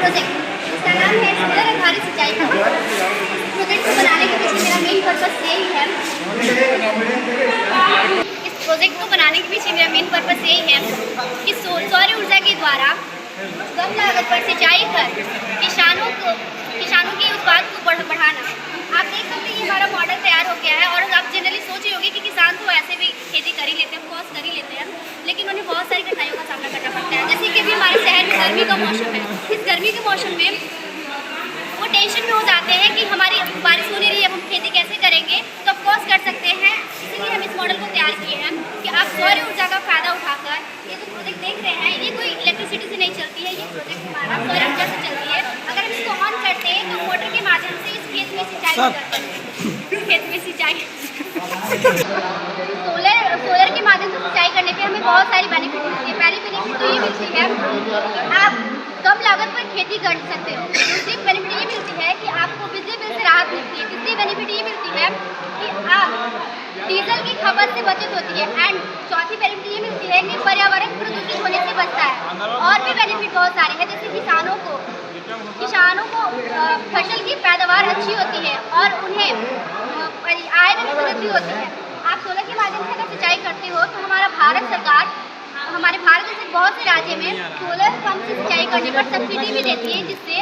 Project इसका नाम है सोलर आधारित सिंचाई का। प्रोजेक्ट को बनाने के पीछे मेरा मेन पर्पस यही है इस प्रोजेक्ट को बनाने के पीछे मेरा मेन पर्पस यही है कि सौर ऊर्जा के द्वारा कम लागत पर सिंचाई कर किसानों की उत्पाद को बढ़ाना। आप देख सकते हैं ये हमारा मॉडल तैयार हो गया है और आप जनरली सोच रहे होंगे कि किसान तो ऐसे भी खेती कर ही लेते हैं, ऑफकोर्स कर ही लेते हैं, लेकिन उन्हें बहुत सारी कठिनाइयों का सामना करना पड़ता है। जैसे कि अभी हमारे शहर में गर्मी का मौसम है, इस गर्मी के मौसम में वो टेंशन में हो जाते हैं कि हमारी बारिश हो नहीं रही है, हम खेती कैसे करेंगे। तो ऑफकोर्स कर सकते हैं, इसीलिए हम इस मॉडल को तैयार किए हैं कि आप सौर ऊर्जा का फायदा उठाकर ये जो प्रोजेक्ट देख रहे हैं ये कोई इलेक्ट्रिसिटी से नहीं चलती है, ये प्रोजेक्ट हमारा सौर ऊर्जा से चलती है। अगर हम इसको ऑन करते हैं तो मोटर के माध्यम से इस खेत में सिंचाई करते हैं। खेत में सिंचाई सोलर के माध्यम से सिंचाई करने पे हमें बहुत सारी बेनिफिट मिलती है। पहली बेनिफिट तो ये मिलती है कि आप कम लागत पर खेती कर सकते हो। दूसरी बेनिफिट ये मिलती है कि आपको बिजली बिल से राहत मिलती है। तीसरी बेनिफिट ये मिलती है कि आप डीजल की खपत से बचत होती है। एंड चौथी बेनिफिट ये मिलती है कि पर्यावरण प्रदूषित होने से बचता है। और भी बेनिफिट बहुत सारे हैं, जैसे किसानों को फसल की पैदावार अच्छी होती है और उन्हें आय में वृद्धि होती है। आप सोलर के माध्यम से अगर सिंचाई करते हो तो हमारे भारत जैसे बहुत से राज्य में सोलर पंप से सिंचाई करने पर सब्सिडी भी देती है, जिससे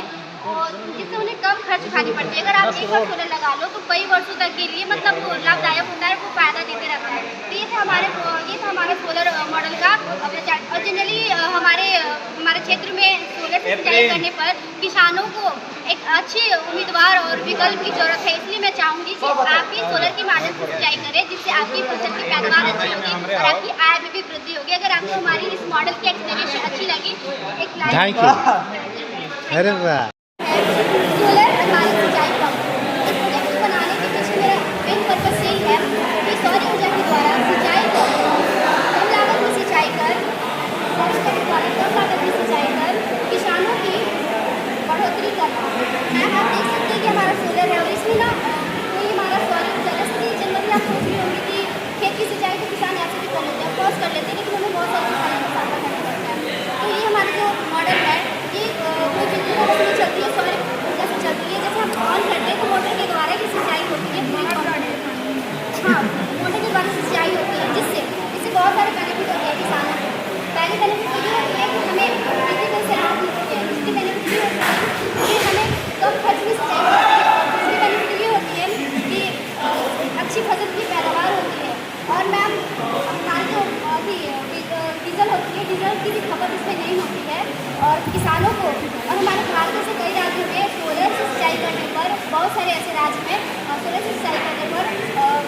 उन्हें कम खर्च उठानी पड़ती है। अगर आप एक बार सोलर लगा लो तो कई वर्षों तक के लिए मतलब वो लाभदायक होता है, वो फायदा देते रहता है। तो ये था हमारा सोलर मॉडल का प्रचार। और जनरली हमारे क्षेत्र में सोलर से सिंचाई करने पर किसानों को एक अच्छे उम्मीदवार और विकल्प की जरूरत है। इसलिए मैं चाहूँगी कि आप भी सोलर के माध्यम से सिंचाई करें, जिससे आपकी फसल की पैदावार अच्छी होगी और आपकी आय में भी वृद्धि होगी। अगर आपको हमारी इस मॉडल की एक्सप्लेनेशन अच्छी लगी एक लाइक अरे वाह। सोलर आधारित सिंचाई पंप इस प्रोजेक्ट को बनाने के पीछे मेरा मेन पर्पस यही है कि सौर ऊर्जा के द्वारा सिंचाई कर कम लागत में सिंचाई कर किसानों की बढ़ोतरी करना। मैम आप देख सकते हैं कि हमारा सोलर है और इसमें ना कोई हमारा सौर ऊर्जा जैसे जनरली आप सोच रहे होंगे कि खेत की सिंचाई तो किसान ऐसे भी कर लेते हैं, ऑफकोर्स कर लेते हैं, लेकिन हमें बहुत सारी कठिनाइयों का सामना करना पड़ता है। तो ये हमारा जो मॉडल है ये वो बिजली में चलती है, सौर ऊर्जा से चलती है। जैसे हम ऑन करते हैं तो मोटर के द्वारा की सिंचाई होती है पूरी हाँ मोटर के द्वारा सिंचाई होती है, जिससे बहुत सारे बेनिफिट होते हैं किसानों को। पहले बेनिफिट ये होती है कि हमें बिजली बिल से राहत मिलती है। दूसरी बेनिफिट ये होती है कि हमें कम खर्च में सिंचाई होती है। और तीसरी बेनिफिट ये होती है कि अच्छी फसल की पैदावार होती है। और मैम हमारी जो डीजल होती है, डीजल की भी खपत इसमें नहीं होती है। और किसानों को और हमारे भारत जैसे कई राज्यों में सोलर से सिंचाई करने पर बहुत सारे ऐसे राज्य में सोलर से सिंचाई करने पर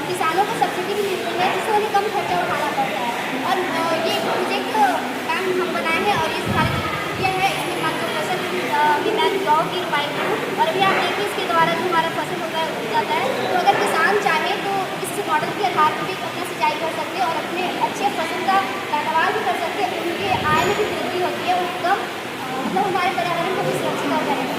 किसानों को सब्सिडी भी मिलती है, जिससे उन्हें कम खर्चा उठाना पड़ता है। और ये प्रोजेक्ट मैम हम बनाए हैं और इस सारी किया है। इसमें हमारी जो फसल की मैं गौ की रोपाई करूँ और अभी आप देखिए इसके द्वारा जो हमारा फसल हो जाता है। तो अगर किसान चाहे तो इस मॉडल के आधार पर भी अपना सिंचाई कर सकते हैं और अपने अच्छे फसल का पैदावार भी कर सकते हैं। उनकी आय में भी वृद्धि होती है, वो कम मतलब हमारे पर्यावरण को भी सुरक्षित और करेंगे।